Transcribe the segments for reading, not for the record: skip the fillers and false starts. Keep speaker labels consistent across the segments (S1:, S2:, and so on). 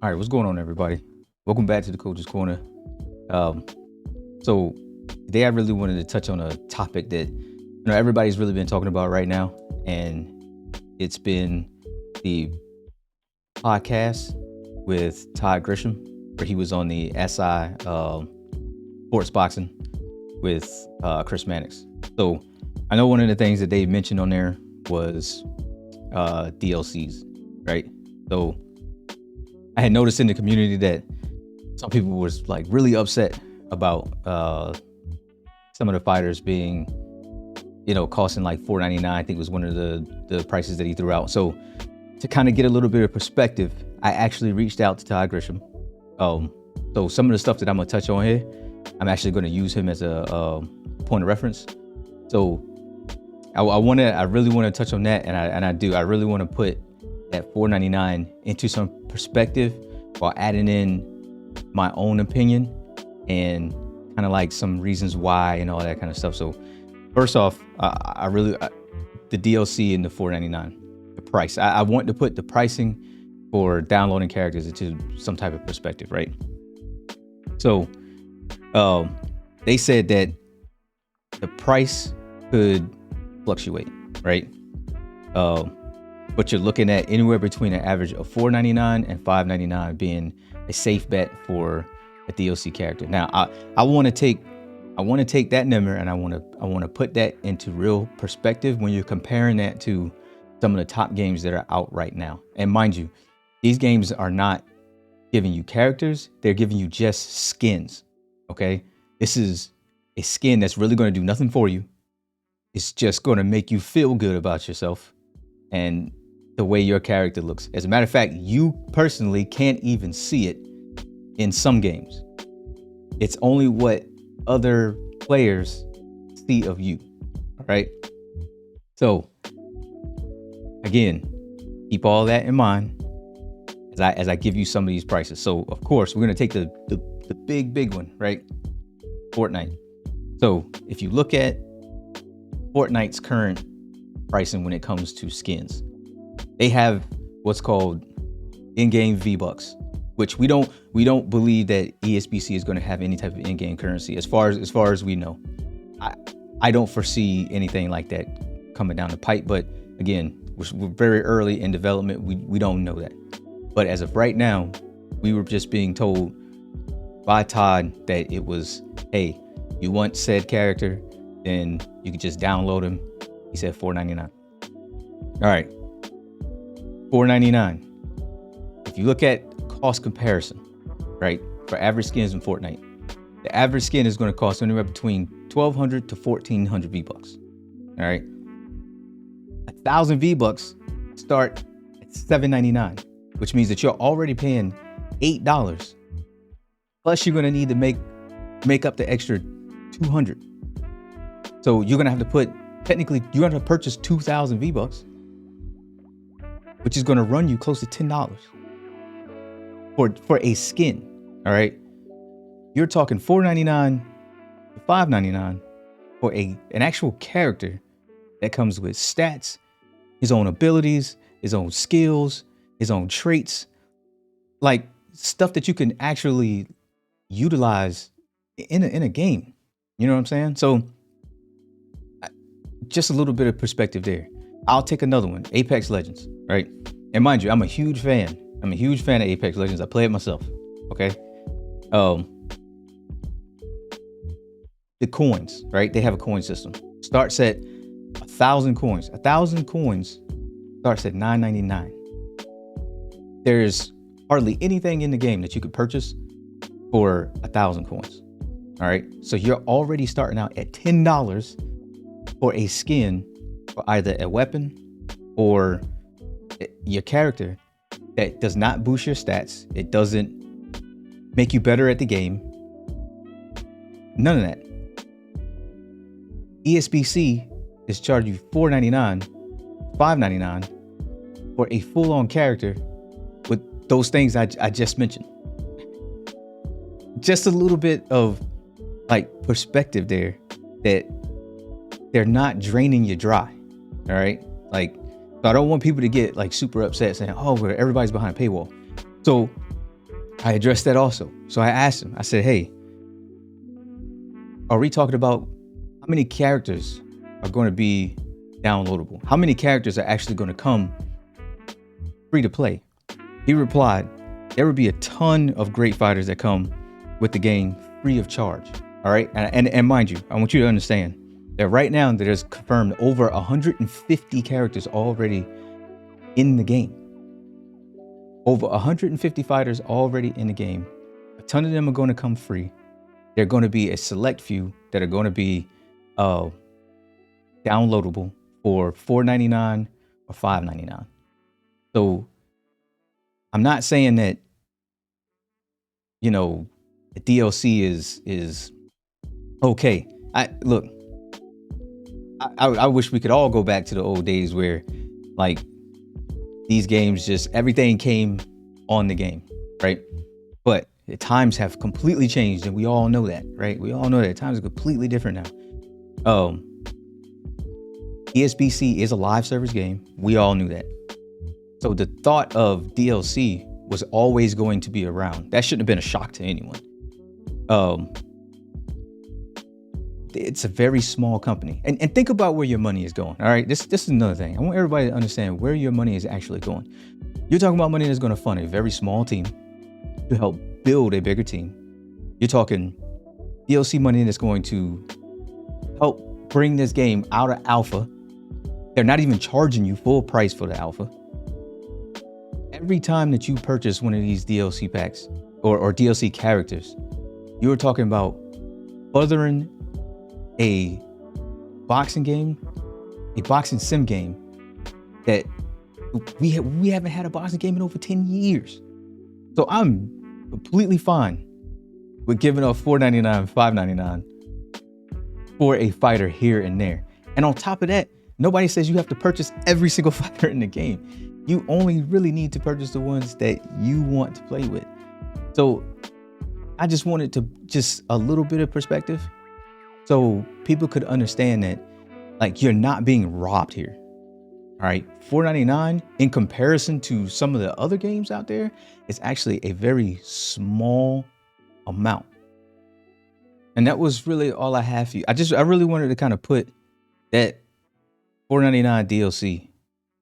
S1: All right, what's going on, everybody? Welcome back to the Coach's Corner. So today I really wanted to touch on a topic that everybody's really been talking about right now, and it's been the podcast with Todd Grisham, where he was on the SI Sports Boxing with Chris Mannix. So I know one of the things that they mentioned on there was DLCs, right? So I had noticed in the community that some people was like really upset about some of the fighters being, costing like $4.99. I think was one of the prices that he threw out. So to kind of get a little bit of perspective, I actually reached out to Todd Grisham. So some of the stuff that I'm gonna touch on here, I'm actually gonna use him as a point of reference. So I really want to touch on that, and I really want to put that $4.99 into some perspective while adding in my own opinion and kind of like some reasons why and all that kind of stuff. So first off, the DLC and the $4.99, the price. I want to put the pricing for downloading characters into some type of perspective, right? So they said that the price could fluctuate, right? But you're looking at anywhere between an average of $4.99 and $5.99 being a safe bet for a DLC character. Now, I want to take that number and I want to put that into real perspective when you're comparing that to some of the top games that are out right now. And mind you, these games are not giving you characters; they're giving you just skins. Okay, this is a skin that's really going to do nothing for you. It's just going to make you feel good about yourself and the way your character looks. As a matter of fact, you personally can't even see it in some games. It's only what other players see of you. All right. So again, keep all that in mind as I give you some of these prices. So of course, we're going to take the big one, right? Fortnite. So if you look at Fortnite's current pricing when it comes to skins, they have what's called in-game V-Bucks, which we don't believe that ESBC is going to have any type of in-game currency as far as we know. I don't foresee anything like that coming down the pipe, but again, we're very early in development. We don't know that. But as of right now, we were just being told by Todd that it was, hey, you want said character, then you can just download him. He said $4.99. All right, $4.99. If you look at cost comparison, right, for average skins in Fortnite, the average skin is going to cost anywhere between 1,200 to 1,400 V-Bucks. All right, 1,000 V-Bucks start at $7.99, which means that you're already paying $8. Plus, you're going to need to make up the extra 200. So you're going to have to you're going to purchase 2,000 V-Bucks, which is going to run you close to $10 for a skin. All right. You're talking $4.99 to $5.99 for an actual character that comes with stats, his own abilities, his own skills, his own traits, like stuff that you can actually utilize in a game. You know what I'm saying? So just a little bit of perspective there. I'll take another one, Apex Legends, right? And mind you, I'm a huge fan of Apex Legends. I play it myself. Okay. The coins, right? They have a coin system. Starts at 1,000 coins. 1,000 coins starts at $9.99. There's hardly anything in the game that you could purchase for 1,000 coins. All right. So you're already starting out at $10 for a skin for either a weapon or your character that does not boost your stats. It doesn't make you better at the game. None of that. ESBC is charging you $4.99, $5.99 for a full-on character with those things I just mentioned. Just a little bit of like perspective there, that they're not draining you dry. All right. Like, so I don't want people to get like super upset saying, oh, everybody's behind a paywall. So I addressed that also. So I asked him, I said, hey, are we talking about how many characters are going to be downloadable? How many characters are actually going to come free to play? He replied, there would be a ton of great fighters that come with the game free of charge. All right. And mind you, I want you to understand that right now there's confirmed over 150 characters already in the game. Over 150 fighters already in the game. A ton of them are going to come free. There are going to be a select few that are going to be downloadable for $4.99 or $5.99. So I'm not saying that, you know, the DLC is okay. I wish we could all go back to the old days where, like, these games just everything came on the game, right? But the times have completely changed, and we all know that, right? We all know that times are completely different now. ESBC is a live service game. We all knew that. So the thought of DLC was always going to be around. That shouldn't have been a shock to anyone. It's a very small company. And think about where your money is going. All right. This is another thing. I want everybody to understand where your money is actually going. You're talking about money that's going to fund a very small team to help build a bigger team. You're talking DLC money that's going to help bring this game out of alpha. They're not even charging you full price for the alpha. Every time that you purchase one of these DLC packs or DLC characters, you're talking about furthering a boxing game, a boxing sim game that we haven't had a boxing game in over 10 years. So I'm completely fine with giving up $4.99, $5.99 for a fighter here and there. And on top of that, nobody says you have to purchase every single fighter in the game. You only really need to purchase the ones that you want to play with. So I just wanted to just a little bit of perspective so people could understand that, like, you're not being robbed here. All right. $4.99 in comparison to some of the other games out there is actually a very small amount. And that was really all I have for you. I really wanted to kind of put that $4.99 DLC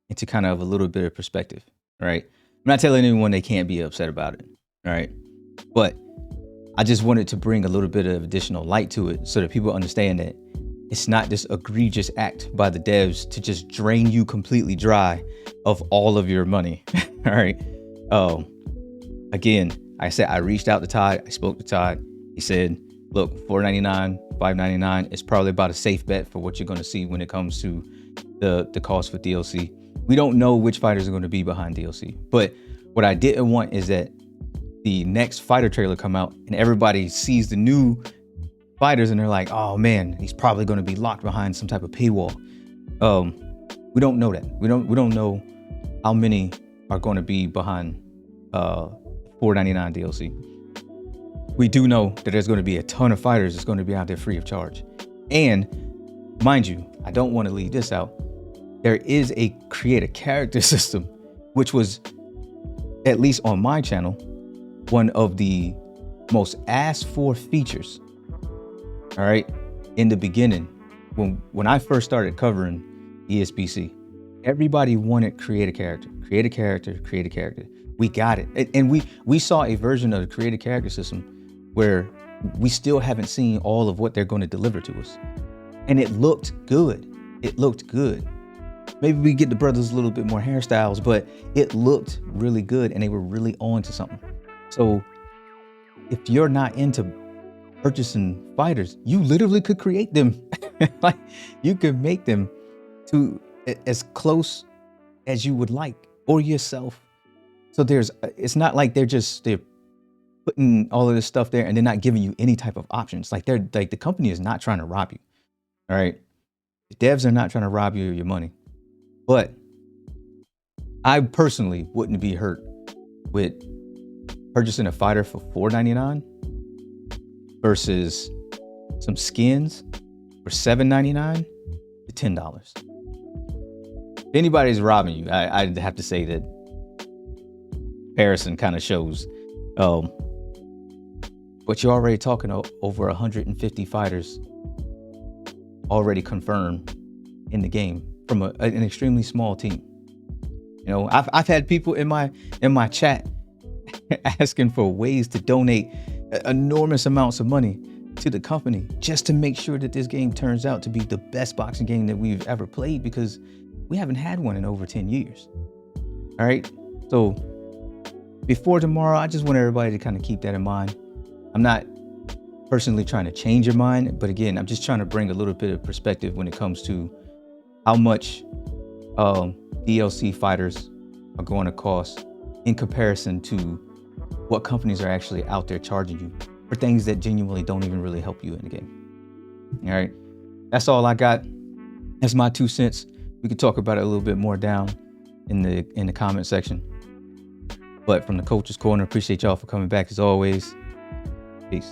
S1: into kind of a little bit of perspective. All right. I'm not telling anyone they can't be upset about it. All right. But I just wanted to bring a little bit of additional light to it so that people understand that it's not this egregious act by the devs to just drain you completely dry of all of your money. All right. Again, I said, I reached out to Todd. I spoke to Todd. He said, look, $4.99, $5.99 is probably about a safe bet for what you're going to see when it comes to the cost for DLC. We don't know which fighters are going to be behind DLC, but what I didn't want is that the next fighter trailer come out and everybody sees the new fighters and they're like, oh man, he's probably going to be locked behind some type of paywall. We don't know that. We don't know how many are going to be behind $4.99 DLC. We do know that there's going to be a ton of fighters that's going to be out there free of charge. And mind you, I don't want to leave this out. There is a create a character system, which was, at least on my channel, one of the most asked for features. All right. In the beginning, when I first started covering ESBC, everybody wanted create a character. We got it. And we saw a version of the create a character system where we still haven't seen all of what they're going to deliver to us. And it looked good. Maybe we get the brothers a little bit more hairstyles, but it looked really good and they were really on to something. So if you're not into purchasing fighters, you literally could create them. Like, you could make them to as close as you would like, or yourself. So it's not like they're putting all of this stuff there and they're not giving you any type of options. Like, the company is not trying to rob you. All right. The devs are not trying to rob you of your money. But I personally wouldn't be hurt with purchasing a fighter for $4.99 versus some skins for $7.99 to $10. If anybody's robbing you, I'd have to say that comparison kind of shows But you're already talking over 150 fighters already confirmed in the game from an extremely small team. You know, I've had people in my chat asking for ways to donate enormous amounts of money to the company just to make sure that this game turns out to be the best boxing game that we've ever played, because we haven't had one in over 10 years. All right. So before tomorrow, I just want everybody to kind of keep that in mind. I'm not personally trying to change your mind, but again, I'm just trying to bring a little bit of perspective when it comes to how much DLC fighters are going to cost in comparison to what companies are actually out there charging you for things that genuinely don't even really help you in the game. All right. That's all I got. That's my 2 cents. We could talk about it a little bit more down in the comment section. But from the Coach's Corner, appreciate y'all for coming back as always. Peace.